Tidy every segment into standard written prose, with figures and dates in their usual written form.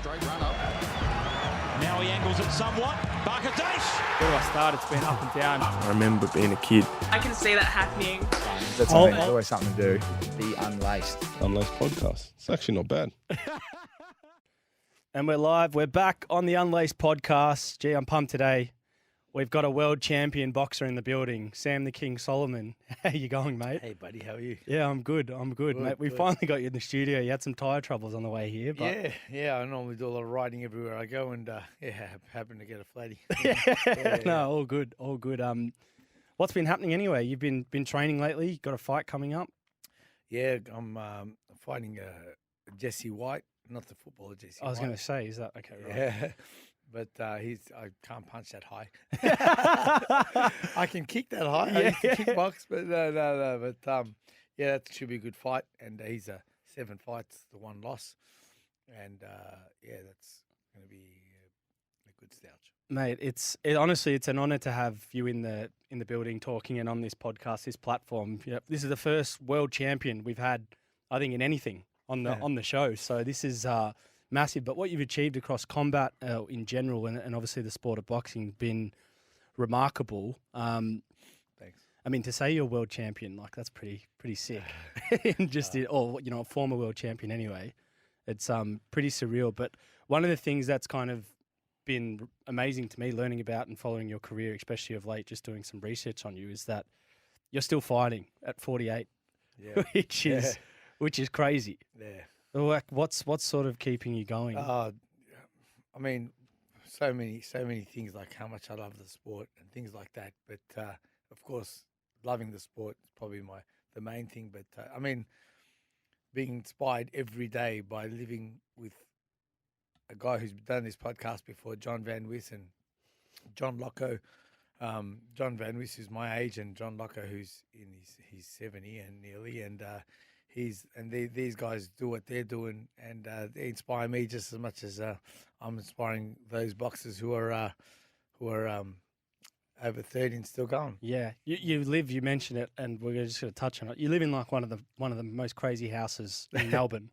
Straight run up. Now he angles it somewhat. Barkadash. Where do I start? It's been up and down. I remember being a kid. I can see that happening. That's something, always something to do. Be unlaced. Unlaced podcast. It's actually not bad. And we're live. We're back on the Unlaced podcast. Gee, I'm pumped today. We've got a world champion boxer in the building, Sam the King Soliman. How you going, mate? Hey, buddy, how are you? Yeah, I'm good, mate. We finally got you in the studio. You had some tyre troubles on the way here. But... Yeah. I normally do a lot of riding everywhere I go, and happen to get a flatty. No, all good. What's been happening anyway? You've been training lately. You got a fight coming up? Yeah, I'm fighting Jesse White, not the footballer Jesse. I was going to say, is that okay? Right. Yeah. But I can't punch that high. I can kick that high. I used to kickbox, but no. But that should be a good fight. And he's 7 fights, the 1 loss. And that's going to be a good stouch. Mate, honestly, it's an honour to have you in the building talking and on this podcast, this platform. Yep. This is the first world champion we've had, I think, in anything on the show. So this is massive. But what you've achieved across combat in general and obviously the sport of boxing been remarkable. Thanks. I mean, to say you're a world champion, like that's pretty sick. Or a former world champion anyway. It's pretty surreal. But one of the things that's kind of been amazing to me learning about and following your career, especially of late, just doing some research on you, is that you're still fighting at 48, which is crazy. Yeah. Like, what's sort of keeping you going? I mean, so many things, like how much I love the sport and things like that. But of course, loving the sport is probably the main thing. But I mean, being inspired every day by living with a guy who's done this podcast before, John Van Wiss and John Locko. John Van Wiss is my age, and John Locko, who's in his 70 and nearly, and these guys do what they're doing, and they inspire me just as much as I'm inspiring those boxers who are over 30 and still going. Yeah, you mentioned it, and we're just going to touch on it. You live in like one of the most crazy houses in Melbourne,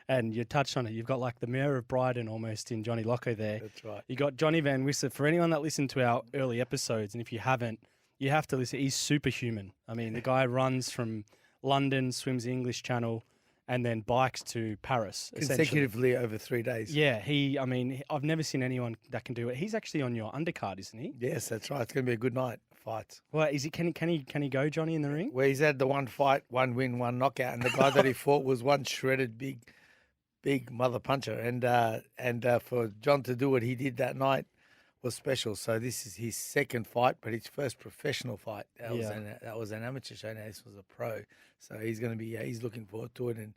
and you touched on it. You've got like the Mayor of Bryden almost in Johnny Locko there. That's right. You got Johnny Van Wisser. For anyone that listened to our early episodes, and if you haven't, you have to listen. He's superhuman. I mean, the guy runs from London, swims the English Channel, and then bikes to Paris. Consecutively over 3 days. Yeah, I've never seen anyone that can do it. He's actually on your undercard, isn't he? Yes, that's right. It's going to be a good night of fights. Well, can he go, Johnny, in the ring? Well, he's had the 1 fight, 1 win, 1 knockout, and the guy that he fought was one shredded big mother puncher. And for John to do what he did that night was special. So this is his 2nd fight, but his first professional fight. That was an amateur show. Now this was a pro. So he's going to be. He's looking forward to it, and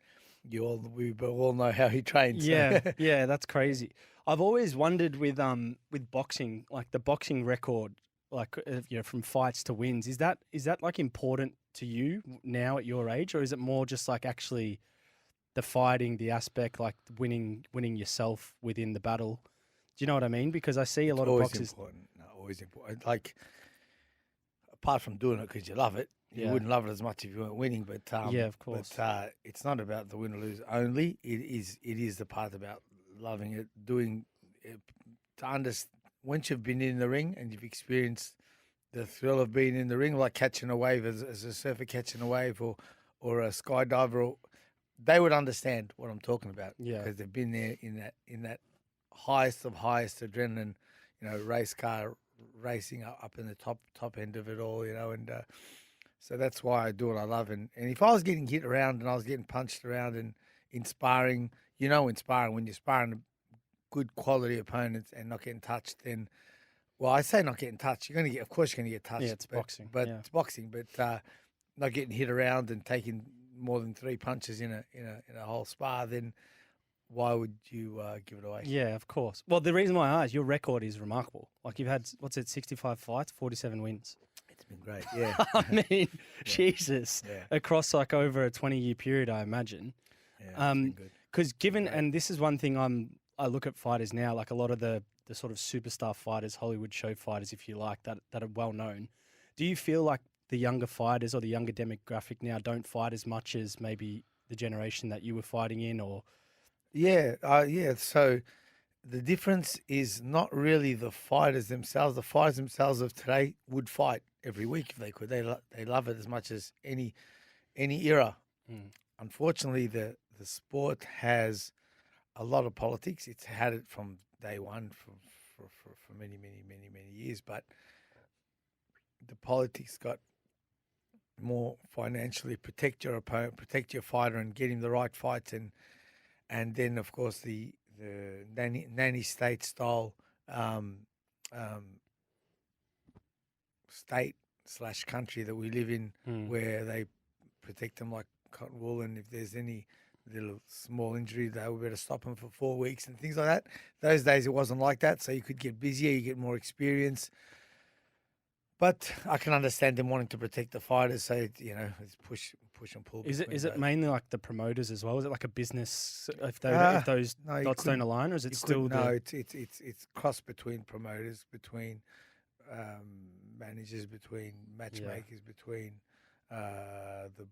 we all know how he trains. Yeah, yeah, that's crazy. I've always wondered with boxing, like the boxing record, like from fights to wins. Is that like important to you now at your age, or is it more just like actually the fighting, the aspect, like winning yourself within the battle? Do you know what I mean? Because I see a lot of boxers. Always important. Like, apart from doing it because you love it, you wouldn't love it as much if you weren't winning. But yeah, of course. But it's not about the win or lose only. It is the part about loving it, doing it, to understand. Once you've been in the ring and you've experienced the thrill of being in the ring, like catching a wave as a surfer catching a wave, or a skydiver, they would understand what I'm talking about. Yeah, because they've been there in that highest of highest adrenaline, race car racing up in the top end of it all, and so that's why I do what I love. And if I was getting hit around and I was getting punched around and inspiring when you're sparring good quality opponents and not getting touched, then, well, I say not getting touched. Of course you're going to get touched. Yeah, it's boxing. But it's boxing. But not getting hit around and taking more than 3 punches in a whole spar, then why would you give it away? Yeah, of course. Well, the reason why I asked, your record is remarkable. Like you've had, 65 fights, 47 wins. It's been great, yeah. I mean, Jesus. Yeah. Across like over a 20-year period, I imagine. Yeah, it's been good. Because and this is one thing I look at fighters now, like a lot of the sort of superstar fighters, Hollywood show fighters, if you like, that are well known. Do you feel like the younger fighters or the younger demographic now don't fight as much as maybe the generation that you were fighting in, or? Yeah. So the difference is not really the fighters themselves. The fighters themselves of today would fight every week if they could. They love it as much as any era. Mm. Unfortunately, the sport has a lot of politics. It's had it from day one for many, many, many, many years. But the politics got more financially protect your opponent, protect your fighter, and get him the right fights, and then of course the nanny state style state / country that we live in, where they protect them like cotton wool, and if there's any little small injury, they will better stop them for 4 weeks and things like that. Those days it wasn't like that, so you could get busier, you get more experience. But I can understand them wanting to protect the fighters, so it's push and pull. Is between it both. mainly like the promoters as well? Is it like a business if those No, you dots don't couldn't- align, or is it you still couldn't- no? the It's cross between promoters, between managers, between matchmakers, between the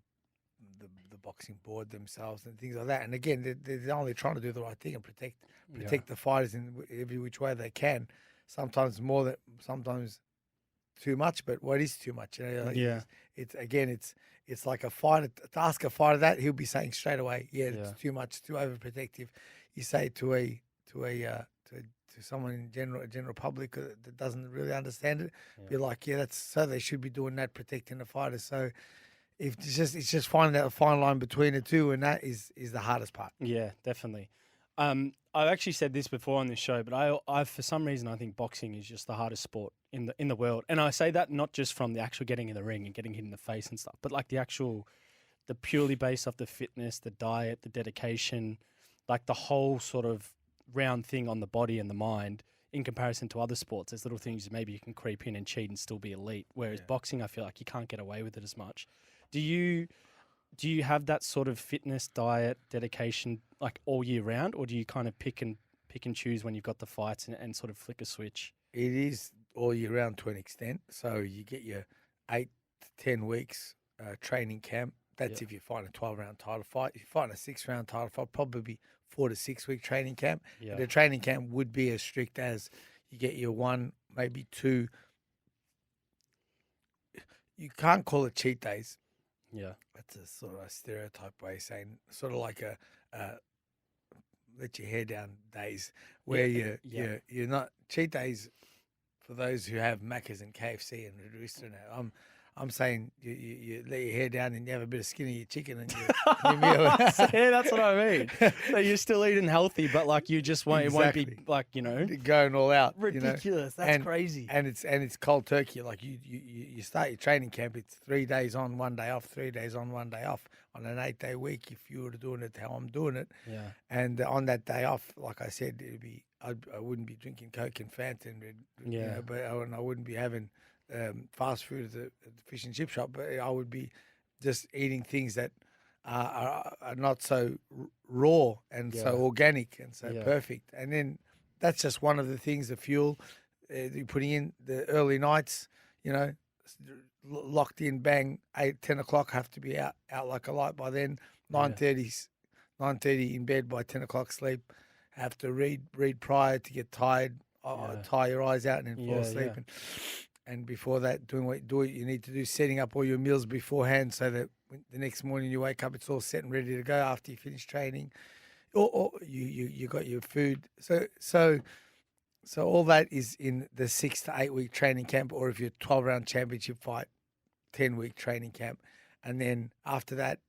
boxing board themselves and things like that. And again, they're only trying to do the right thing and protect the fighters in every which way they can. Sometimes more than sometimes too much, but what is too much? It's like a fighter to ask a fighter that he'll be saying straight away, it's too much, too overprotective. You say to someone in general public that doesn't really understand it, be like, that's so they should be doing that, protecting the fighters. So if it's just finding that fine line between the two, and that is the hardest part. Yeah, definitely. I've actually said this before on this show, but I for some reason I think boxing is just the hardest sport in the world, and I say that not just from the actual getting in the ring and getting hit in the face and stuff, but like the purely based off the fitness, the diet, the dedication, like the whole sort of round thing on the body and the mind. In comparison to other sports, there's little things maybe you can creep in and cheat and still be elite. Whereas boxing, I feel like you can't get away with it as much. Do you have that sort of fitness, diet, dedication like all year round, or do you kind of pick and choose when you've got the fights and sort of flick a switch? It is all year round to an extent. So you get your 8 to 10 weeks training camp. That's if you fight a 12-round title fight. If you fight a 6-round title fight, probably 4 to 6 week training camp. Yeah. The training camp would be as strict as you get your 1, maybe 2. You can't call it cheat days. Yeah. That's a sort of a stereotype way of saying, sort of like a let your hair down days, where you're not cheat days for those who have Macca's and KFC and Rooster now. I'm saying you let your hair down and you have a bit of skin in your chicken and your meal. Yeah, that's what I mean. So you're still eating healthy, but like you just won't. Exactly. It won't be like going all out. ridiculous. That's crazy. And it's cold turkey. Like you start your training camp. It's 3 days on, 1 day off. 3 days on, 1 day off on an 8-day week. If you were doing it how I'm doing it, and on that day off, like I said, I wouldn't be drinking Coke and Fanta, but I wouldn't be having fast food at the fish and chip shop, but I would be just eating things that are not so raw and so organic and so perfect. And then that's just one of the things, the fuel you're putting in, the early nights, locked in, bang, 8, 10 o'clock, have to be out like a light by then, 9:30 in bed, by 10 o'clock sleep, have to read prior to get tired, tie your eyes out and then fall asleep. And before that, doing what you need to do, setting up all your meals beforehand so that the next morning you wake up, it's all set and ready to go after you finish training, or you got your food. So all that is in the 6 to 8 week training camp, or if you're 12-round championship fight, 10-week training camp, and then after that,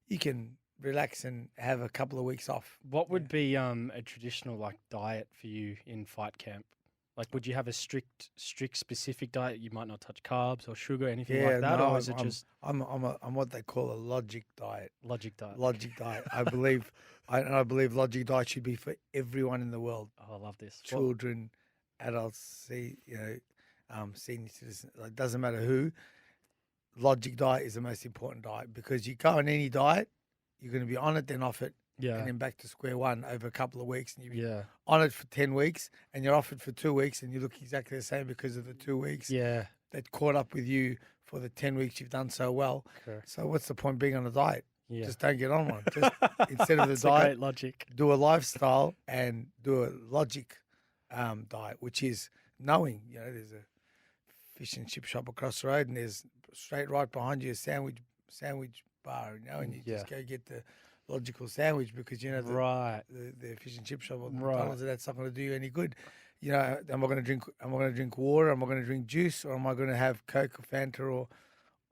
you can relax and have a couple of weeks off. What would be a traditional like diet for you in fight camp? Like, would you have a strict specific diet? You might not touch carbs or sugar, anything like that, or is it just? I'm what they call a logic diet. Logic diet. Logic diet. I believe logic diet should be for everyone in the world. Oh, I love this. Children, adults, senior citizens. It doesn't matter who. Logic diet is the most important diet, because you go on any diet, you're going to be on it, then off it. And then back to square one over a couple of weeks, and you're on it for 10 weeks, and you're off it for 2 weeks, and you look exactly the same because of the 2 weeks that caught up with you for the 10 weeks you've done so well. Correct. So what's the point being on a diet? Yeah. Just don't get on one. Just instead of the That's a diet, great logic. do a lifestyle and do a logic diet, which is knowing, there's a fish and chip shop across the road, and there's straight right behind you a sandwich bar, and you just go get the logical sandwich because the fish and chip shop or McDonald's, that's not going to do you any good. Am I going to drink water? Am I going to drink juice, or am I going to have Coke or Fanta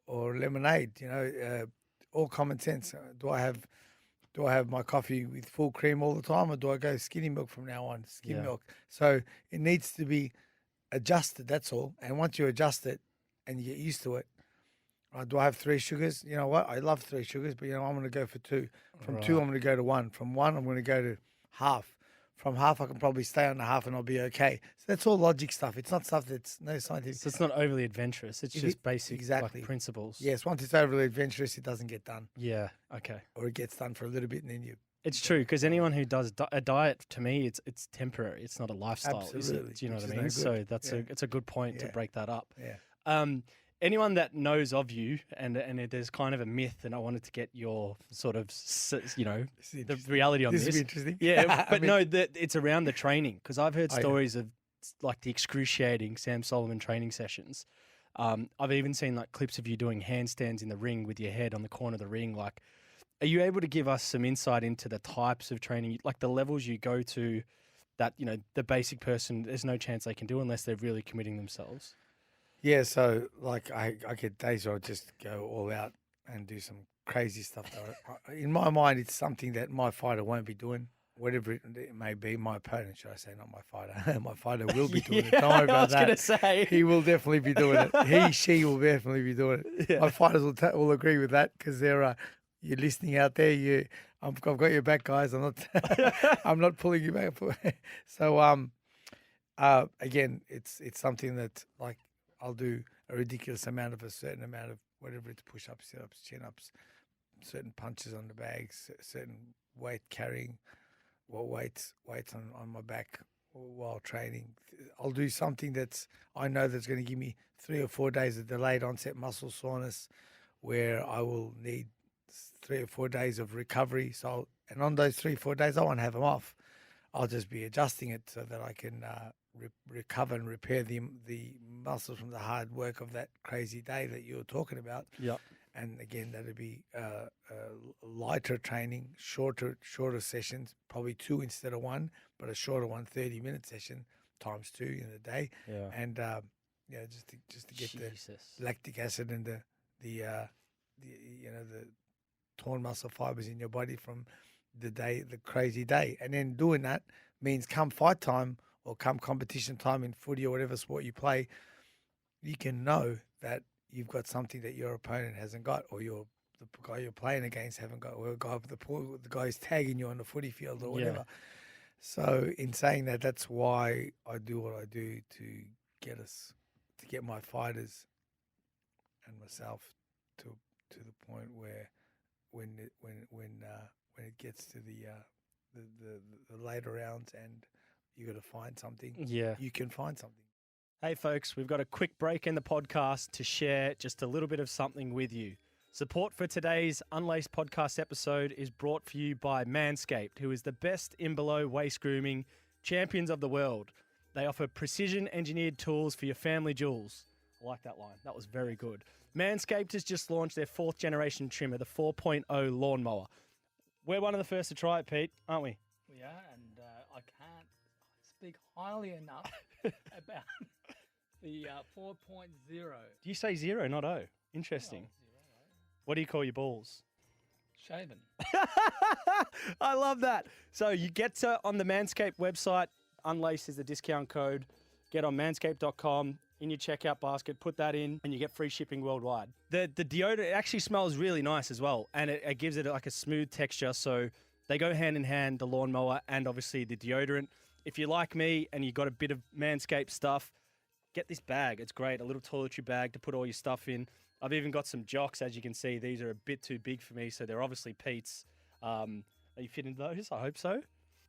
or lemonade? All common sense. Do I have my coffee with full cream all the time, or do I go skinny milk from now on? Skim milk. So it needs to be adjusted. That's all. And once you adjust it and you get used to it, do I have 3 sugars? You know what? I love 3 sugars, but I'm going to go for 2. From 2, I'm going to go to 1. From 1, I'm going to go to half. From half, I can probably stay on the half and I'll be okay. So that's all logic stuff. It's not stuff that's no scientific. So it's not overly adventurous. It's just basic like, principles. Yes, once it's overly adventurous, it doesn't get done. Yeah. Okay. Or it gets done for a little bit and then you. It's true because anyone who does a diet, to me, it's temporary. It's not a lifestyle. Absolutely. Do you know what I mean? No so it's a good point to break that up. Yeah. Anyone that knows of you, and there's kind of a myth, and I wanted to get your sort of, the reality on this. This is interesting. Yeah, but it's around the training because I've heard stories of like the excruciating Sam Soliman training sessions. I've even seen like clips of you doing handstands in the ring with your head on the corner of the ring. Like, are you able to give us some insight into the types of training, like the levels you go to that, the basic person, there's no chance they can do unless they're really committing themselves? Yeah, so like I get days where I just go all out and do some crazy stuff. In my mind, it's something that my fighter won't be doing, whatever it may be. My opponent, should I say, not my fighter. My fighter will be doing it. Don't worry about that. I was going to say. He will definitely be doing it. She will definitely be doing it. Yeah. My fighters will agree with that because you're listening out there. I've got your back, guys. I'm not pulling you back. So again, it's something that like. I'll do a ridiculous amount of a certain amount of whatever it's push-ups, sit-ups, chin-ups, certain punches on the bags, certain weight carrying, weights on my back while training. I'll do something I know that's going to give me 3 or 4 days of delayed onset muscle soreness where I will need 3 or 4 days of recovery. And on those 3 or 4 days, I won't have them off. I'll just be adjusting it so that I can recover and repair the muscles from the hard work of that crazy day that you were talking about. Yeah. And again, that'll be lighter training, shorter sessions, probably 2 instead of 1, but a shorter 30-minute session times 2 in a day. Yeah. And just to get the lactic acid and the torn muscle fibers in your body from the crazy day. And then doing that means come fight time or come competition time in footy or whatever sport you play, you can know that you've got something that your opponent hasn't got, or the guy you're playing against haven't got, or the guy who's tagging you on the footy field or whatever. Yeah. So in saying that, that's why I do what I do to get my fighters and myself to the point where when it gets to the later rounds and you got to find something. Yeah. You can find something. Hey, folks, we've got a quick break in the podcast to share just a little bit of something with you. Support for today's Unlaced podcast episode is brought for you by Manscaped, who is the best in below waist grooming champions of the world. They offer precision-engineered tools for your family jewels. I like that line. That was very good. Manscaped has just launched their 4th generation trimmer, the 4.0 lawnmower. We're one of the first to try it, Pete, aren't we? We are, and I can't speak highly enough about the 4.0. Do you say 0, not O? Interesting. Oh, 0, What do you call your balls? Shaven. I love that. So you get on the Manscaped website. Unlaced is the discount code. Get on manscaped.com. In your checkout basket, put that in, and you get free shipping worldwide. The deodorant actually smells really nice as well, and it gives it like a smooth texture. So they go hand in hand, the lawnmower and obviously the deodorant. If you're like me and you got a bit of Manscaped stuff, get this bag. It's great, a little toiletry bag to put all your stuff in. I've even got some jocks, as you can see. These are a bit too big for me, so they're obviously Pete's. Are you fit into those? I hope so.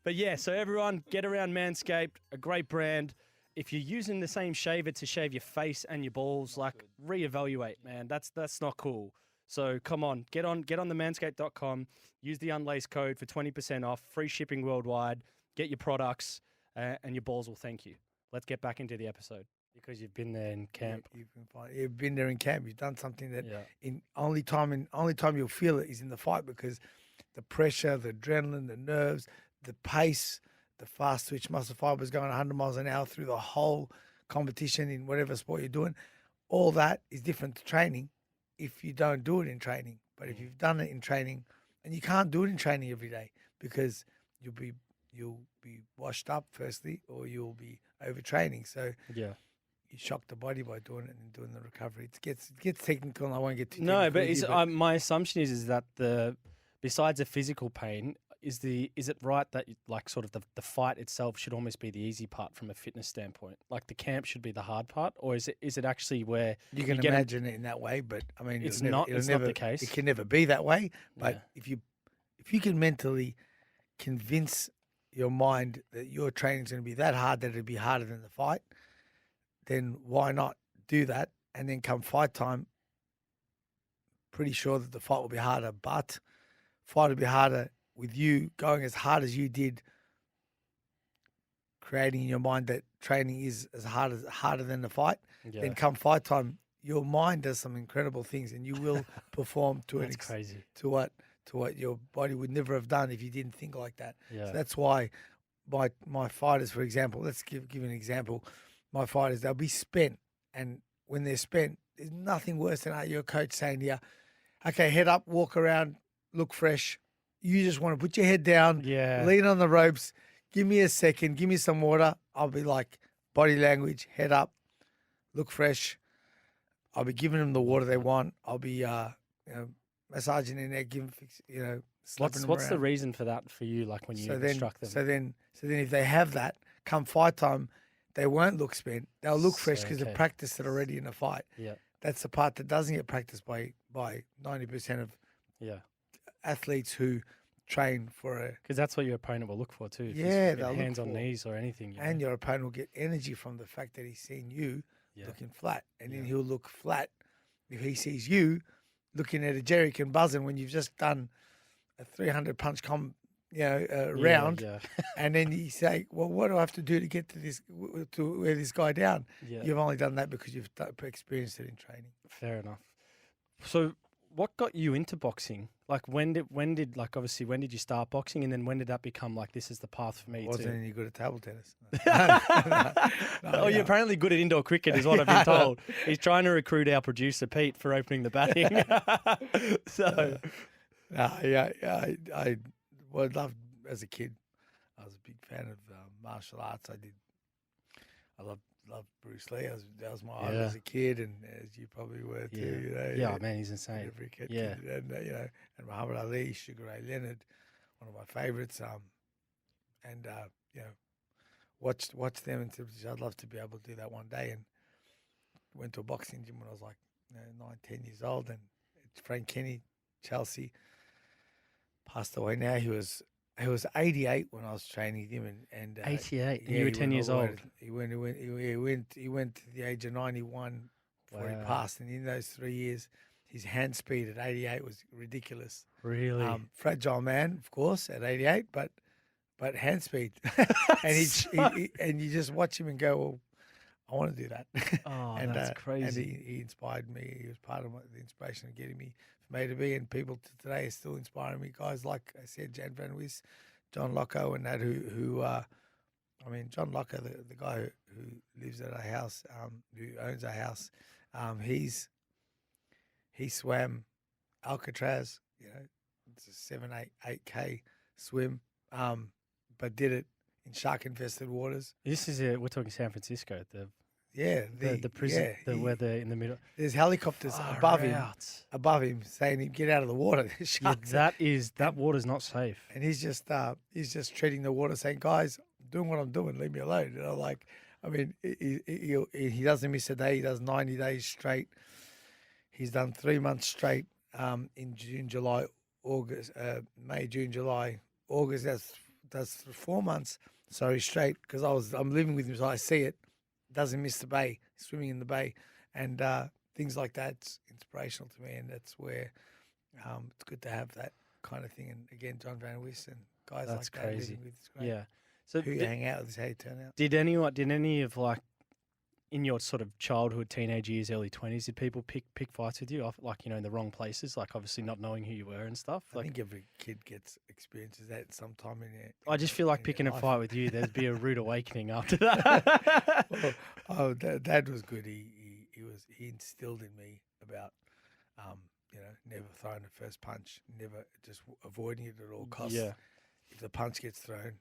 But yeah, so everyone, get around Manscaped, a great brand. If you're using the same shaver to shave your face and your balls, reevaluate, man. That's not cool. So come on, get on the manscaped.com. Use the Unlaced code for 20% off, free shipping worldwide. Get your products, and your balls will thank you. Let's get back into the episode because you've been there in camp. Yeah, you've been fine. You've been there in camp. You've done something that Yeah. in only time you'll feel it is in the fight, because the pressure, the adrenaline, the nerves, the pace, the fast twitch muscle fibers going 100 miles an hour through the whole competition in whatever sport you're doing, all that is different to training if you don't do it in training. But if you've done it in training, and you can't do it in training every day because you'll be washed up firstly, or you'll be overtraining. So Yeah. you shock the body by doing it and doing the recovery. It gets technical, and I won't get too No, technical but, with you, my assumption is that besides the physical pain, is it right that like sort of the fight itself should almost be the easy part from a fitness standpoint? Like the camp should be the hard part, or is it actually where you can get imagine it in that way? But I mean, It's it'll not never, the case. It can never be that way. But Yeah. if you can mentally convince your mind that your training's going to be that hard that it'll be harder than the fight, then why not do that? And then come fight time, pretty sure that the fight will be harder, but fight will be harder with you going as hard as you did, creating in your mind that training is harder than the fight. Yeah. Then come fight time, your mind does some incredible things, and you will perform to That's crazy. to what your body would never have done if you didn't think like that. Yeah. So that's why my fighters, for example, let's give an example. My fighters, they'll be spent, and when they're spent, there's nothing worse than your coach saying to you, okay, head up, walk around, look fresh. You just want to put your head down, Yeah. lean on the ropes, give me a second, give me some water. I'll be like, body language, head up, look fresh. I'll be giving them the water they want. I'll be, massaging their neck, slapping them What's the around. reason for that for you? Like when you instruct them? So then if they have that, come fight time, they won't look spent. They'll look fresh So, because okay. they've practiced it already in a fight. Yeah. That's the part that doesn't get practiced by 90% of Yeah. athletes who train for a. Because that's what your opponent will look for too. If Yeah, he's they'll look hands on for- knees or anything. And your opponent will get energy from the fact that he's seeing you Yeah. looking flat, and then Yeah. he'll look flat if he sees you looking at a jerrycan buzzing when you've just done a 300 punch round. Yeah. And then you say, well, what do I have to do to get to this, to wear this guy down? Yeah. You've only done that because you've experienced it in training. Fair enough. So, what got you into boxing? Like, when did you start boxing, and then when did that become like this is the path for me I wasn't to? any good at table tennis. Oh, you're apparently good at indoor cricket, is what I've been told. He's trying to recruit our producer Pete for opening the batting. So, I loved as a kid. I was a big fan of martial arts. I loved Bruce Lee. That was my idol Yeah. as a kid, and as you probably were too. Yeah. You know, Yeah, man, he's insane. Every kid, Yeah. and and Muhammad Ali, Sugar Ray Leonard, one of my favorites. Watched them and said, I'd love to be able to do that one day. And went to a boxing gym when I was like 9, 10 years old. And Frank Kenny, Chelsea, passed away now. He was 88 when I was training with him, and 88, and you were he 10 went years all the way old. He went to the age of 91 before he Wow. passed, and in those 3 years, his hand speed at 88 was ridiculous. Really? Fragile man, of course, at 88, but hand speed, and and you just watch him and go, well, I want to do that. Oh, and, that's And crazy. he inspired me. He was part of the inspiration of getting me from A to B, and people today are still inspiring me. Guys like I said, Jan Van Wys, John Locko, and that John Locko, the guy who lives at our house, who owns our house, he swam Alcatraz. It's a 7-8K swim, but did it in shark-infested waters. This is we're talking San Francisco, the prison, where they're in the middle. There's helicopters Far above him, saying him get out of the water. There's Yeah, sharks. that water's not safe. And he's just treading the water, saying, "Guys, I'm doing what I'm doing. Leave me alone." He doesn't miss a day. He does 90 days straight. He's done 3 months straight in June, July, August, May, June, July, August. That's 4 months. Sorry, straight, because I'm living with him, so I see it. Doesn't miss the bay, swimming in the bay, and things like that's inspirational to me, and that's where it's good to have that kind of thing. And again, John Van Wiss and guys That's like that crazy. leading with, it's great. Yeah. So Who you hang out with is how you turn out. did any of like in your sort of childhood, teenage years, early 20s, did people pick fights with you off, like, in the wrong places, like obviously not knowing who you were and stuff? I Like, think every kid experiences that sometime in their. I just feel like in their picking a life. fight with you, there'd be a rude awakening after that. Well, Dad was good. He instilled in me about never throwing the first punch, never just avoiding it at all costs. Yeah. If the punch gets thrown,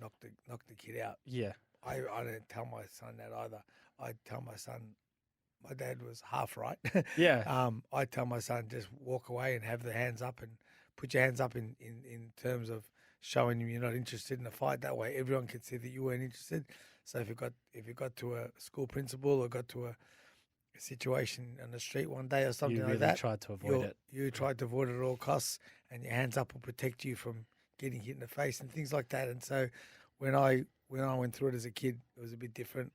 knock the kid out. Yeah. I don't tell my son that either. I tell my son, my dad was half right. Yeah. I tell my son, just walk away and have the hands up and put your hands up in terms of showing him you're not interested in the fight. That way everyone can see that you weren't interested. So if you got to a school principal or got to a situation on the street one day or something You like really that, tried to avoid it. you tried to avoid it at all costs, and your hands up will protect you from getting hit in the face and things like that. And so when I went through it as a kid, it was a bit different.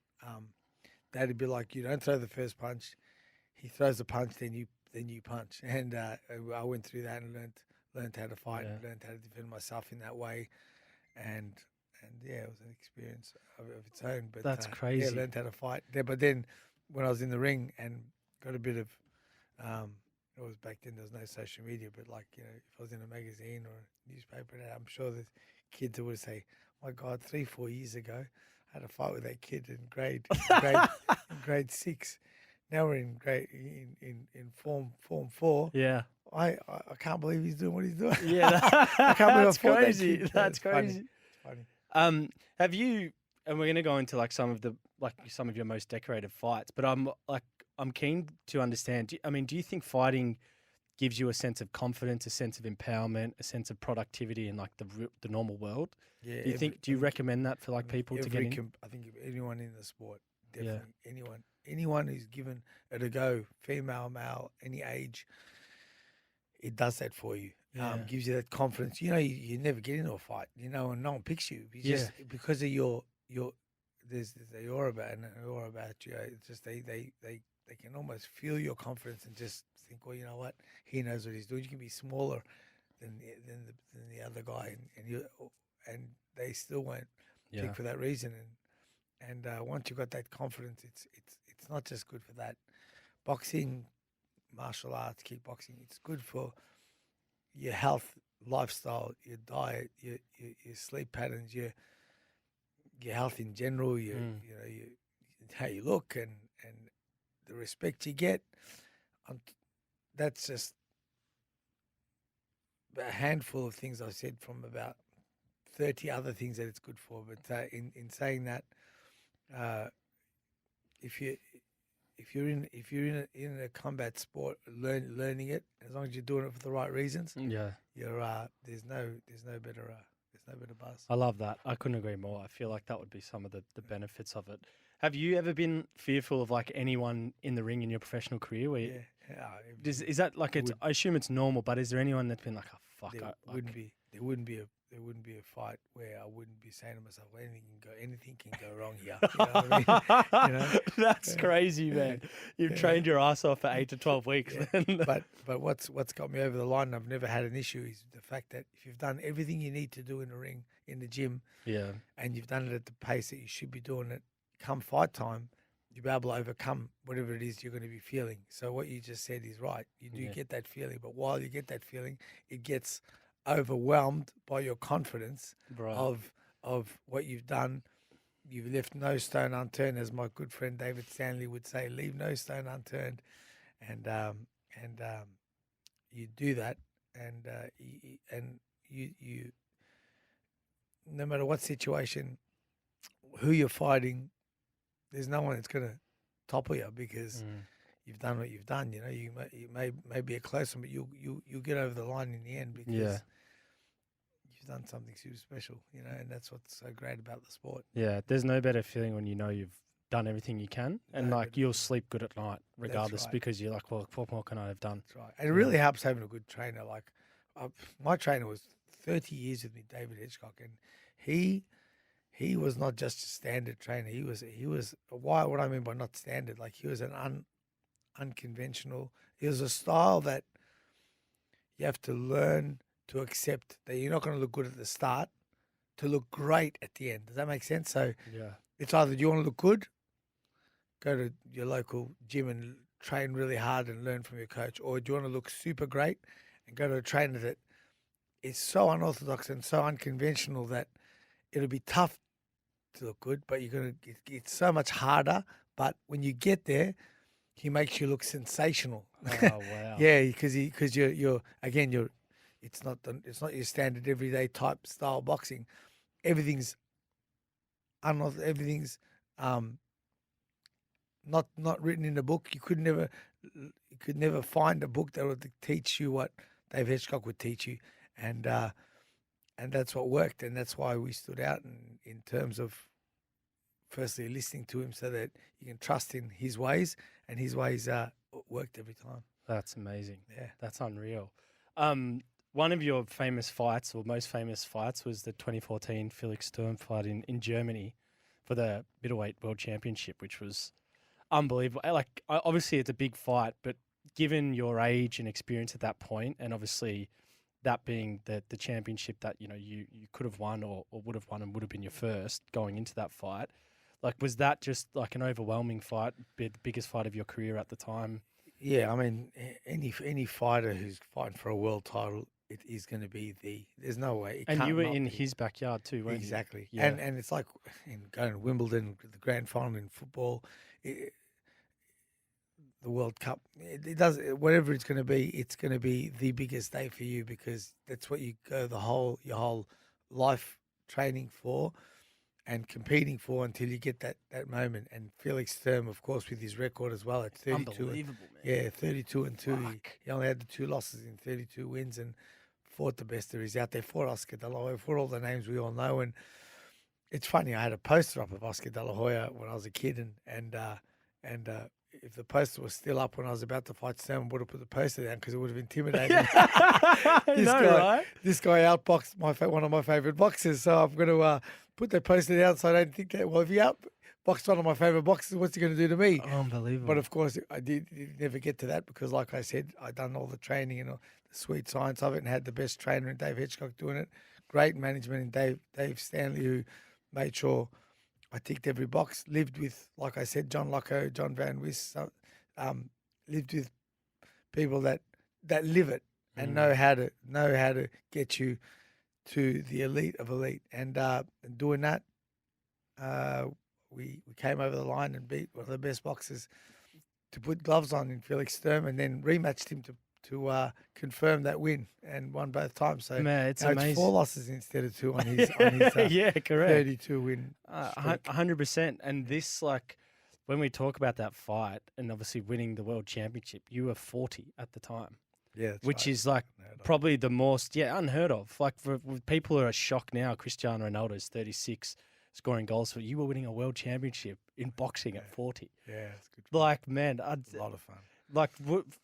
Dad'd be like, "You don't throw the first punch. He throws the punch, then you punch." And I went through that and learned how to fight, and learned how to defend myself in that way. And yeah, it was an experience of its own. But That's Yeah, crazy. learned how to fight. But then when I was in the ring and got a bit of, it was back then there was no social media, but like, if I was in a magazine or a newspaper, I'm sure there's kids that would say, "My God, 3-4 years ago, I had a fight with that kid in grade 6. Now we're in form 4. Yeah. I can't believe he's doing what he's doing." Yeah. I can't believe That's I fought that crazy. kid. That's It's funny. crazy. It's funny. Have you? And we're going to go into like some of your most decorated fights, but I'm keen to understand. Do you think fighting gives you a sense of confidence, a sense of empowerment, a sense of productivity in like the normal world? Yeah. Do you recommend that for like people to get in? I think anyone in the sport, definitely anyone who's given it a go, female, male, any age, it does that for you. Gives you that confidence. You never get into a fight, and no one picks you. Just because of your there's the aura about you. It's just they can almost feel your confidence and just think, well, you know what, he knows what he's doing. You can be smaller than the other guy, and they still won't pick for that reason. And once you've got that confidence, it's not just good for that. Boxing, martial arts, kickboxing, it's good for your health, lifestyle, your diet, your sleep patterns, your health in general, how you look and the respect you get. That's just a handful of things I said from about 30 other things that it's good for. But in saying that, if you're in a combat sport, learning it, as long as you're doing it for the right reasons, there's no better buzz. I love that. I couldn't agree more. I feel like that would be some of the benefits of it. Have you ever been fearful of like anyone in the ring in your professional career? Where is that like I assume it's normal, but is there anyone that's been like, "Oh fuck"? There wouldn't be a fight where I wouldn't be saying to myself, well, anything can go wrong here. You know what I mean? That's crazy, man. You've trained your ass off for 8 to 12 weeks. But what's got me over the line, and I've never had an issue, is the fact that if you've done everything you need to do in the ring, in the gym, and you've done it at the pace that you should be doing it, come fight time, you'll be able to overcome whatever it is you're going to be feeling. So what you just said is right. You do get that feeling, but while you get that feeling, it gets overwhelmed by your confidence of what you've done. You've left no stone unturned, as my good friend David Stanley would say. Leave no stone unturned, and you do that, and you no matter what situation, who you're fighting, there's no one that's going to topple you because you've done what you've done. You may be a close one, but you'll get over the line in the end because you've done something super special. And that's what's so great about the sport. Yeah, there's no better feeling when you know you've done everything you can, and like you'll sleep good at night regardless because you're like, well, what more can I have done? That's right, and it really helps having a good trainer. Like my trainer was 30 years with me, David Hitchcock, and he was not just a standard trainer. He was what I mean by not standard. Like he was an unconventional. It was a style that you have to learn to accept that you're not going to look good at the start to look great at the end. Does that make sense? So Yeah. it's either do you want to look good, go to your local gym and train really hard and learn from your coach, or do you want to look super great and go to a trainer that is so unorthodox and so unconventional that it'll be tough to look good, but it's so much harder. But when you get there, he makes you look sensational. Oh wow. Yeah, because you're it's not your standard everyday type style boxing. Everything's everything's not written in a book. You could never find a book that would teach you what Dave Hitchcock would teach you, and that's what worked, and that's why we stood out in terms of firstly listening to him, so that you can trust in his ways, and his ways worked every time. That's amazing. Yeah, That's unreal. One of your famous fights, or most famous fights, was the 2014 Felix Sturm fight in Germany for the middleweight world championship, which was unbelievable. Like, obviously, it's a big fight, but given your age and experience at that point, and obviously that being the championship that you could have won or would have won and would have been your first going into that fight, like, was that just like an overwhelming fight, the biggest fight of your career at the time? yeah. I mean, any fighter who's fighting for a world title, it is going to be there's no way. It And can't you were not in be. his backyard too, weren't Exactly. you? Yeah. And it's like going to Wimbledon, the grand final in football, the World Cup. It does whatever it's going to be. It's going to be the biggest day for you, because that's what you go your whole life training for and competing for until you get that moment. And Felix Sturm, of course, with his record as well at 32. Unbelievable, man. Yeah, 32-2. Fuck. He only had the 2 losses in 32 wins and fought the best there is out there. Fought Oscar De La Hoya, fought all the names we all know. And it's funny, I had a poster up of Oscar De La Hoya when I was a kid, and if the poster was still up when I was about to fight Sturm, I would have put the poster down because it would have intimidated me. Right? This guy outboxed one of my favourite boxers, so I'm going to put that poster down so I don't think that, well, if he outboxed one of my favourite boxers, what's he going to do to me? Unbelievable. But of course, I did never get to that because, like I said, I'd done all the training and all the sweet science of it and had the best trainer in Dave Hitchcock doing it. Great management in Dave Stanley, who made sure I ticked every box. Lived with, like I said, John Locko, John Van Wiss. Lived with people that live it and know how to get you to the elite of elite. And doing that, we came over the line and beat one of the best boxers to put gloves on in Felix Sturm, and then rematched him to confirm that win and won both times. So Man, it's now amazing. it's 4 losses instead of 2 on his yeah, correct. 32 win. streak. 100%. And this, like, when we talk about that fight and obviously winning the world championship, you were 40 at the time, Yeah, that's which right. is like Unheard of. probably the most, unheard of. Like, for people who are shocked now, Cristiano Ronaldo is 36, scoring goals for you were winning a world championship in boxing at 40. Yeah, it's good. Fun. Like, man, A lot of fun. like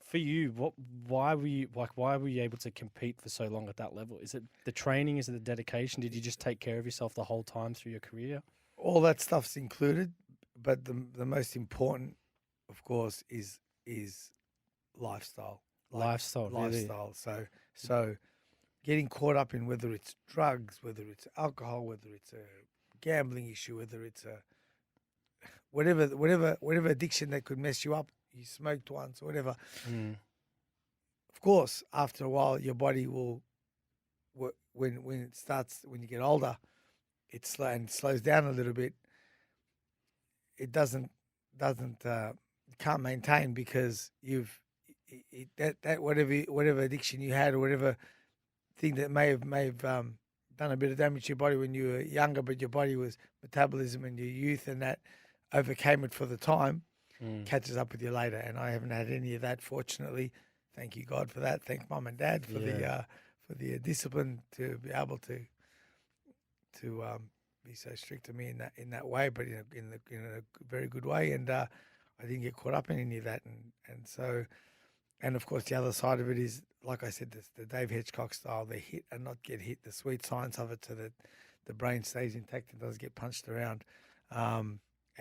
for you, why were you able to compete for so long at that level? Is it the training? Is it the dedication? Did you just take care of yourself the whole time through your career? All that stuff's included, but the most important, of course, is lifestyle. Lifestyle, really. Lifestyle. So getting caught up in whether it's drugs, whether it's alcohol, whether it's a gambling issue, whether it's a whatever addiction that could mess you up. You smoked once or whatever. Mm. Of course, after a while, your body will, when you get older, it slows down a little bit. It can't maintain because that whatever addiction you had or whatever thing that may have done a bit of damage to your body when you were younger, but your body was metabolism and your youth and that overcame it for the time. Catches up with you later, and I haven't had any of that. Fortunately, thank you God for that. Thank Mum and Dad for the discipline to be able to be so strict to me in that way, but in a very good way. And I didn't get caught up in any of that, and of course the other side of it is, like I said, the Dave Hitchcock style, the hit and not get hit, the sweet science of it, so that the brain stays intact and doesn't get punched around.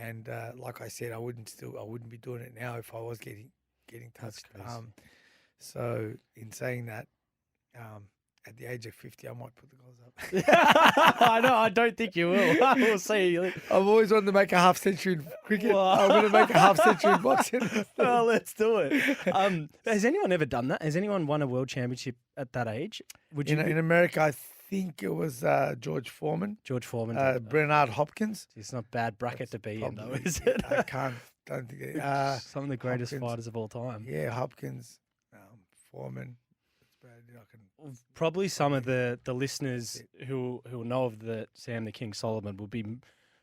And like I said, I wouldn't be doing it now if I was getting getting That's touched. crazy. So in saying that, at the age of 50, I might put the goals up. I know. I don't think you will. We'll see. I've always wanted to make a half century in cricket. I'm going to make a half century in boxing. Well, let's do it. Has anyone ever done that? Has anyone won a world championship at that age? Would you? In America, I think it was George Foreman, George Foreman. did it. Bernard Hopkins. It's not a bad bracket to be in, though, Probably- is it? I don't think it. Some of the greatest Hopkins. fighters of all time. Yeah, Hopkins, Foreman. It's bad. I can. Probably some of the listeners who know of the Sam the King Soliman will be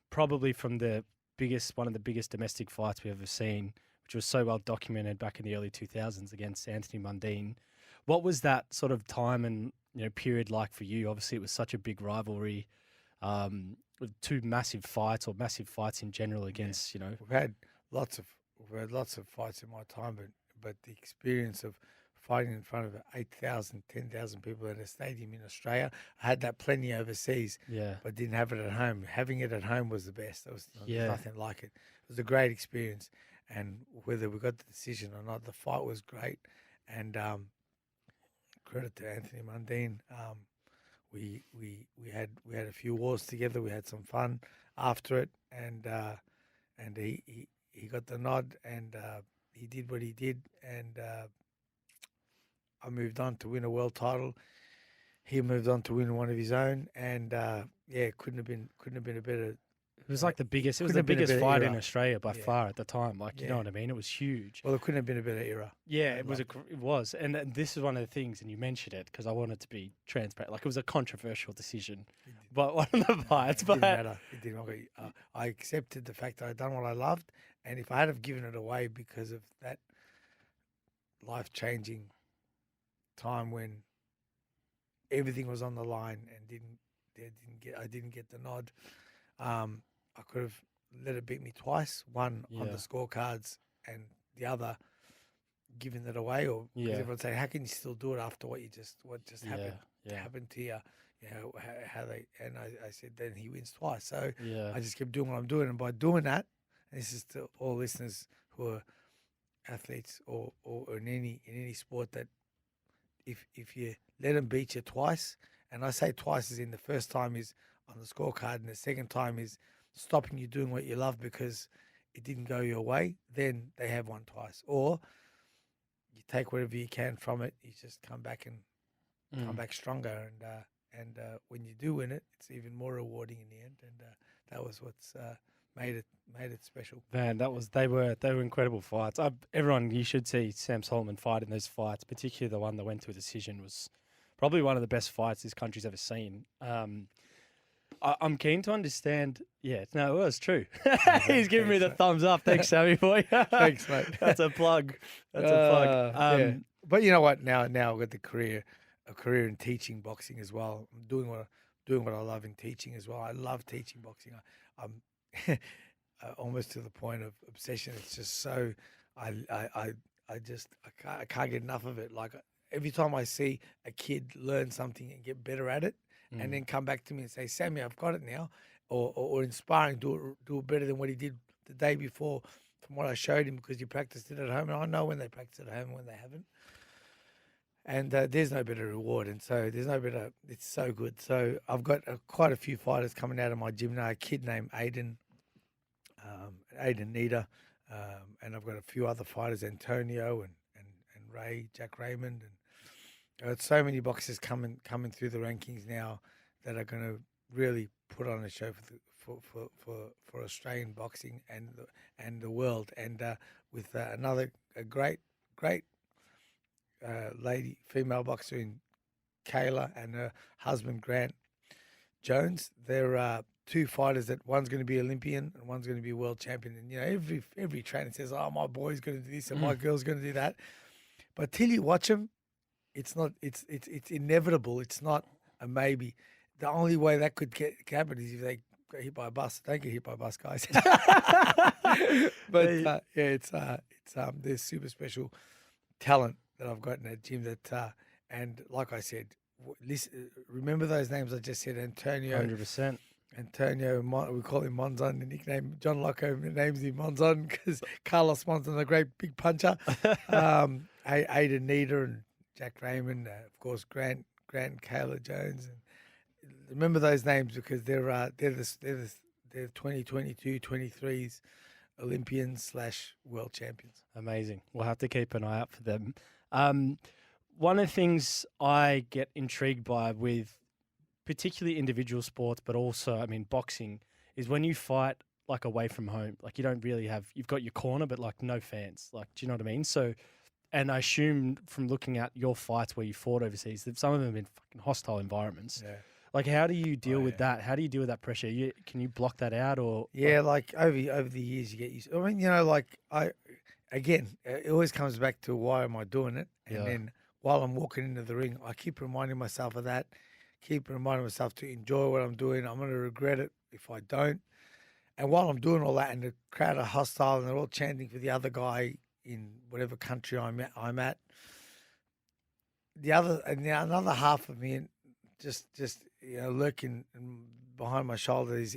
probably from one of the biggest domestic fights we've ever seen, which was so well documented back in the early 2000s against Anthony Mundine. What was that sort of time and period like for you? Obviously, it was such a big rivalry, with two massive fights in general against We've had lots of fights in my time, but the experience of fighting in front of 8,000, 10,000 people in a stadium in Australia, I had that plenty overseas, Yeah. but didn't have it at home. Having it at home was the best. There was Yeah. nothing like it. It was a great experience, and whether we got the decision or not, the fight was great. And credit to Anthony Mundine. We had a few wars together. We had some fun after it, and he got the nod, and he did what he did, and I moved on to win a world title. He moved on to win one of his own, and couldn't have been a better. It was like the biggest. It was Couldn't the have been a biggest better fight in era. Australia by Yeah. far at the time. Like you know Yeah. what I mean? It was huge. Well, it couldn't have been a better era. Yeah, I it was. loved It was, and this is one of the things. And you mentioned it because I wanted to be transparent. Like it was a controversial decision, but one of the fights. It But didn't matter. It didn't matter. I accepted the fact that I'd done what I loved, and if I had have given it away because of that life-changing time when everything was on the line and I didn't get the nod, I could have let it beat me twice. One on Yeah. the scorecards, and the other giving it away. Or because Yeah. everyone say, "How can you still do it after what just happened?" yeah, Happened to you, how they, and I said then he wins twice. So yeah. I just kept doing what I'm doing, and by doing that, and this is to all listeners who are athletes or in any sport, that if you let them beat you twice, and I say twice as in the first time is on the scorecard, and the second time is stopping you doing what you love because it didn't go your way, then they have won twice. Or you take whatever you can from it, you just come back and come back stronger, and when you do win it, it's even more rewarding in the end. And that was what's made it special. Man, they were incredible fights. Everyone, you should see Sam Soliman fight in those fights, particularly the one that went to a decision was probably one of the best fights this country's ever seen. I'm keen to understand. Yeah, no, it was true. He's giving me the thumbs up. Thanks, Sammy boy. Thanks, mate. That's a plug. That's a plug. Yeah. But you know what? Now I've got a career in teaching boxing as well. I'm doing what I love in teaching as well. I love teaching boxing. I'm almost to the point of obsession. It's just so I can't get enough of it. Like every time I see a kid learn something and get better at it, and then come back to me and say, "Sammy, I've got it now," or inspiring, do it better than what he did the day before from what I showed him because you practiced it at home, and I know when they practice at home and when they haven't. And there's no better reward, and so there's no better. It's so good. So I've got quite a few fighters coming out of my gym now. A kid named Aiden Nita, and I've got a few other fighters, Antonio and Ray, Jack Raymond, and I've got so many boxers coming through the rankings now that are going to really put on a show for Australian boxing and the world. And with another great lady, female boxer in Kayla and her husband Grant Jones. They're two fighters that one's going to be Olympian and one's going to be world champion. And every trainer says, "Oh, my boy's going to do this and my girl's going to do that." But till you watch them, it's not. It's inevitable. It's not a maybe. The only way that could happen is if they get hit by a bus. Don't get hit by a bus, guys. But there's super special talent that I've got in that gym. And like I said, listen, remember those names I just said: Antonio, 100%. Antonio, we call him Monzon. The nickname John Locko names him Monzon because Carlos Monzon, a great big puncher. Aidan Needer and Jack Raymond, of course, Grant and Kayla Jones. And remember those names because they're 2022, 23s Olympians / world champions. Amazing. We'll have to keep an eye out for them. One of the things I get intrigued by with particularly individual sports, but also, I mean, boxing, is when you fight like away from home. Like you don't really have, you've got your corner, but like no fans. Like, do you know what I mean? So, and I assume from looking at your fights where you fought overseas, that some of them have been fucking hostile environments. Yeah. Like, how do you deal with that? How do you deal with that pressure? Can you block that out or? Yeah, like over the years you get used. I mean, like it always comes back to why am I doing it? And then while I'm walking into the ring, I keep reminding myself of that. Keep reminding myself to enjoy what I'm doing. I'm going to regret it if I don't. And while I'm doing all that, and the crowd are hostile and they're all chanting for the other guy in whatever country I'm at, another half of me, just lurking behind my shoulder is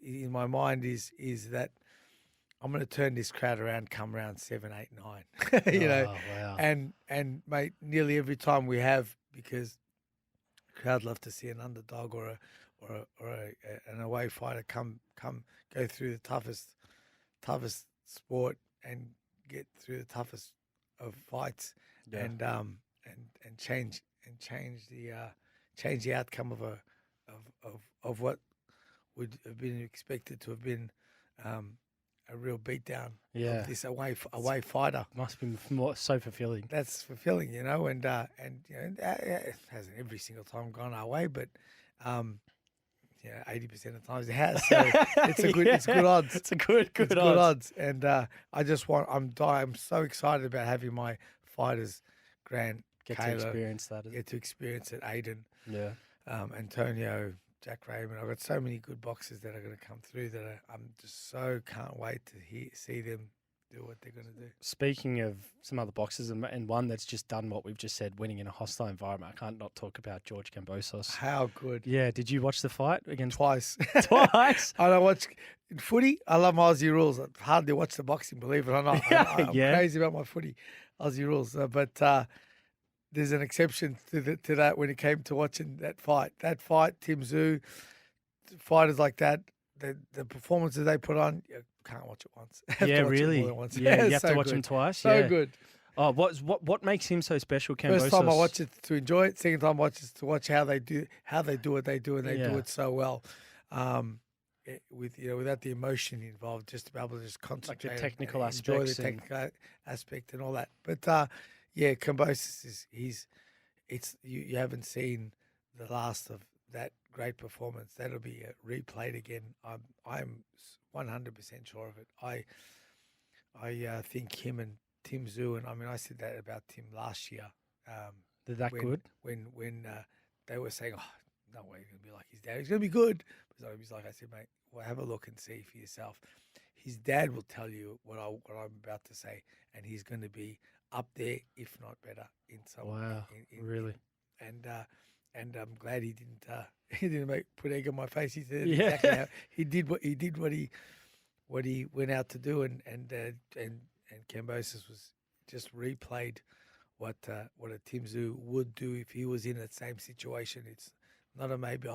in my mind is that I'm going to turn this crowd around come round 7, 8, 9. Wow. And mate, nearly every time we have, because the crowd love to see an underdog or an away fighter come go through the toughest sport and get through the toughest of fights and change the outcome of what would have been expected to have been a real beatdown of this away fighter. Must be so fulfilling. That's fulfilling, and it hasn't every single time gone our way, but 80% of the times it has. So it's good odds. It's a good good odds. And I'm so excited about having my fighters, Grant, Get Kayla, to experience that. get to experience it. Aiden, Yeah. Antonio, Jack Raymond. I've got so many good boxers that are going to come through that I'm just so can't wait to see them do what they're going to do. Speaking of some other boxers and one that's just done what we've just said, winning in a hostile environment, I can't not talk about George Kambosos. How good. Yeah. Did you watch the fight against Twice. Twice? I don't watch footy. I love my Aussie rules. I hardly watch the boxing, believe it or not. I'm crazy about my footy, Aussie rules. But there's an exception to that when it came to watching that fight. That fight, Tim Tszyu, fighters like that, the performances they put on, you can't watch it once. Yeah, really. More than once. Yeah, you have so to watch good. him twice. So good. Oh, what makes him so special, Kambosos? First time I watch it to enjoy it. Second time I watch it to watch how they do what they do, and they do it so well. Without the emotion involved, just to be able to just concentrate, like the technical and enjoy aspects, the technical aspect and all that. But Kambosos you haven't seen the last of that great performance. That'll be replayed again. I'm 100% sure of it. I think him and Tim Tszyu, and I mean I said that about Tim last year. They're that good? When they were saying, oh, no way he's going to be like his dad. He's going to be good. So he's like, I said, mate, well, have a look and see for yourself. His dad will tell you what I'm about to say, and he's going to be up there, if not better, in some. Wow, really. And I'm glad he didn't put egg on my face. He said Yeah. exactly how he did what he went out to do, and Kambosos was just replayed what a Tim Tszyu would do if he was in that same situation. It's not a maybe.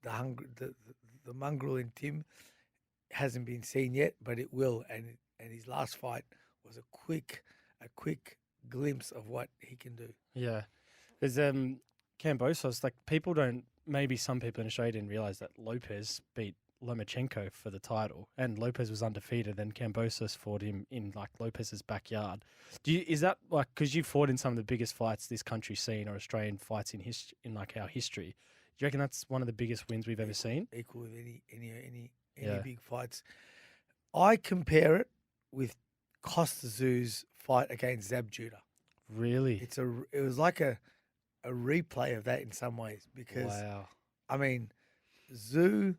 The mongrel in Tim hasn't been seen yet, but it will. And his last fight was a quick glimpse of what he can do. Yeah, because Kambosos, like maybe some people in Australia didn't realize that Lopez beat Lomachenko for the title, and Lopez was undefeated. Then Kambosos fought him in like Lopez's backyard. Is that like because you fought in some of the biggest fights this country's seen, or Australian fights in like our history? Do you reckon that's one of the biggest wins we've ever seen? Equal with any big fights. I compare it with Costa Tszyu's fight against Zab Judah. Really? It was like a replay of that in some ways because I mean Tszyu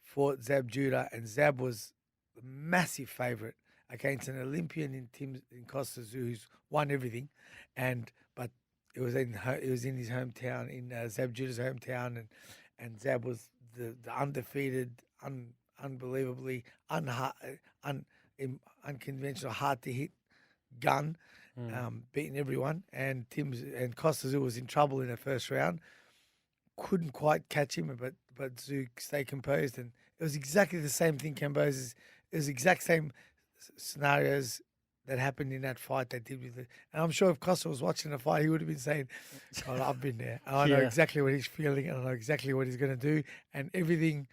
fought Zab Judah, and Zab was a massive favourite against an Olympian in Costa Tszyu who's won everything, but it was in his hometown, in Zab Judah's hometown, and Zab was the undefeated, unbelievably unconventional, hard to hit gun, beating everyone. And Costas, who was in trouble in the first round, couldn't quite catch him, but Zook stayed composed, and it was exactly the same thing. It was exact same scenarios that happened in that fight they did with it. And I'm sure if Costa was watching the fight, he would have been saying, "Oh, I've been there. I know exactly what he's feeling, and I know exactly what he's going to do." And everything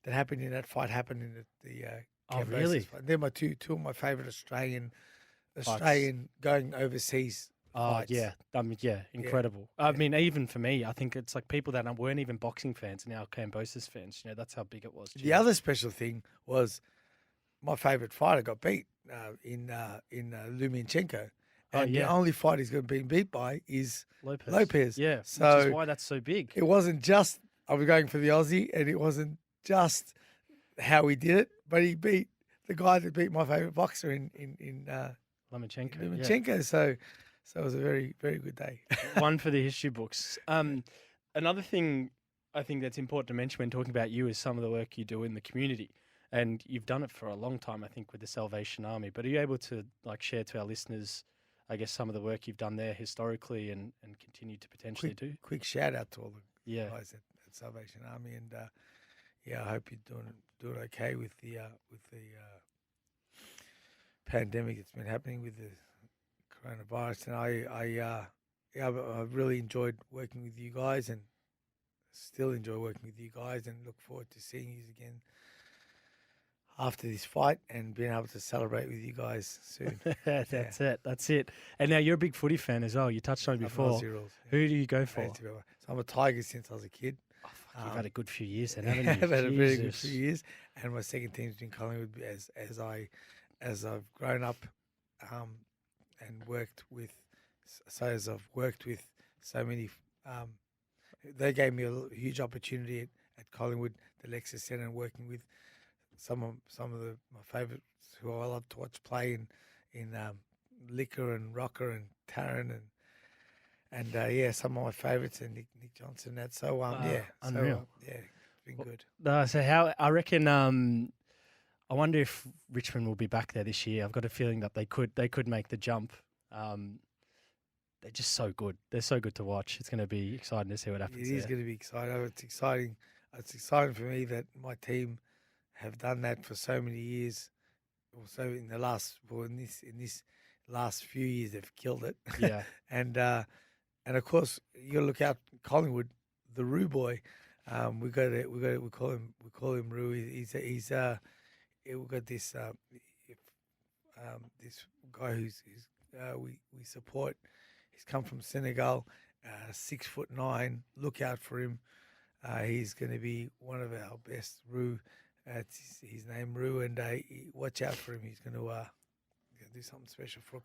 that happened in that fight happened in the Oh, really? fight. They're my two of my favorite Australian going overseas. Oh, fights. yeah. I mean, yeah, incredible. I mean, even for me, I think it's like people that weren't even boxing fans are now Kambosos fans. You know, that's how big it was. The other special thing was my favorite fighter got beat in Luminchenko. And the only fight he's going to be beat by is Lopez. Yeah, so which is why that's so big. It wasn't just I was going for the Aussie, and it wasn't just how he did it, but he beat the guy that beat my favorite boxer in Lomachenko. So it was a very, very good day. One for the history books. Another thing I think that's important to mention when talking about you is some of the work you do in the community. And you've done it for a long time, I think, with the Salvation Army. But are you able to share to our listeners, I guess, some of the work you've done there historically and continue to potentially do? Quick shout out to all the Yeah. guys at Salvation Army, and I hope you're doing okay with the pandemic that's been happening with the coronavirus. And I really enjoyed working with you guys, and still enjoy working with you guys, and look forward to seeing you again after this fight and being able to celebrate with you guys soon. That's it. And now you're a big footy fan as well. You touched on it before. Who do you go for? So I'm a Tiger since I was a kid. Oh, fuck, you've had a good few years then, haven't you? I've had a very good few years, and my second team's been Collingwood as I've grown up, and worked with. So as I've worked with so many, they gave me a huge opportunity at Collingwood, the Lexus Centre, and working with some of my favourites who I love to watch play in Licker and Rocker and Taryn and some of my favourites, and Nick Johnson. That so unreal. It's been good. So how I reckon. I wonder if Richmond will be back there this year. I've got a feeling that they could make the jump. They're just so good. They're so good to watch. It's going to be exciting to see what happens. It is going to be exciting. It's exciting. It's exciting for me that my team have done that for so many years. Also, in this last few years, they've killed it. Yeah. and of course, you got to look out Collingwood, the Roo boy. We call him Roo. He's we've got this this guy who's we support. He's come from Senegal, 6'9". Look out for him. He's going to be one of our best. Roo, his name Roo, and watch out for him. He's going to do something special for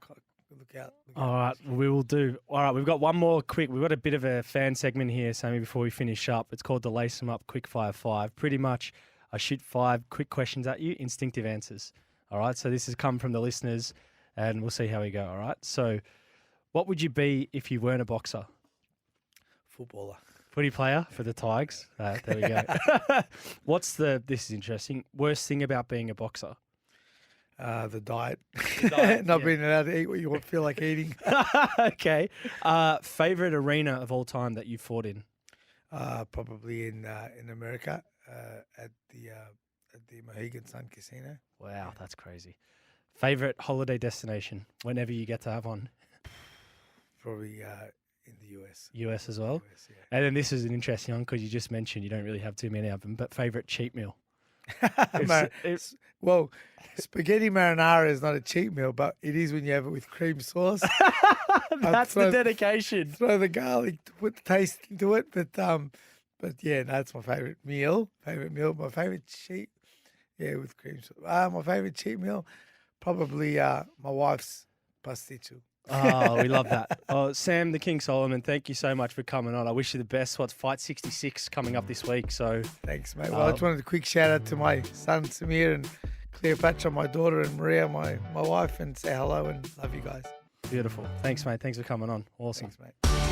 look out. All right, we will do. All right, we've got one more quick. We've got a bit of a fan segment here, Sammy, before we finish up. It's called the Lace 'em Up Quickfire 5. Pretty much, I shoot 5 quick questions at you, instinctive answers. All right, so this has come from the listeners, and we'll see how we go. All right, so what would you be if you weren't a boxer? Footballer. Footy player for the Tigers. There we go. This is interesting, worst thing about being a boxer? The diet. Not being allowed to eat what you feel like eating. Okay. Favorite arena of all time that you fought in? Probably in America, at the Mohegan Sun Casino. Wow, that's crazy. Favorite holiday destination, whenever you get to have one? Probably in the US. US as well? US, yeah. And then this is an interesting one because you just mentioned you don't really have too many of them, but favorite cheat meal? Well, spaghetti marinara is not a cheat meal, but it is when you have it with cream sauce. That's the dedication. Throw the garlic to put the taste into it, but yeah, that's my favorite meal. My favorite cheat, with cream sauce. My favorite cheat meal, probably my wife's pasticcio. Oh, we love that. Oh, Sam the King Soliman, thank you so much for coming on. I wish you the best. Fight 66 coming up this week. So thanks, mate. Well, I just wanted a quick shout out to my son Samir and Cleopatra, my daughter, and Maria, my wife, and say hello and love you guys. Beautiful. Thanks, mate. Thanks for coming on. Awesome. Thanks, mate.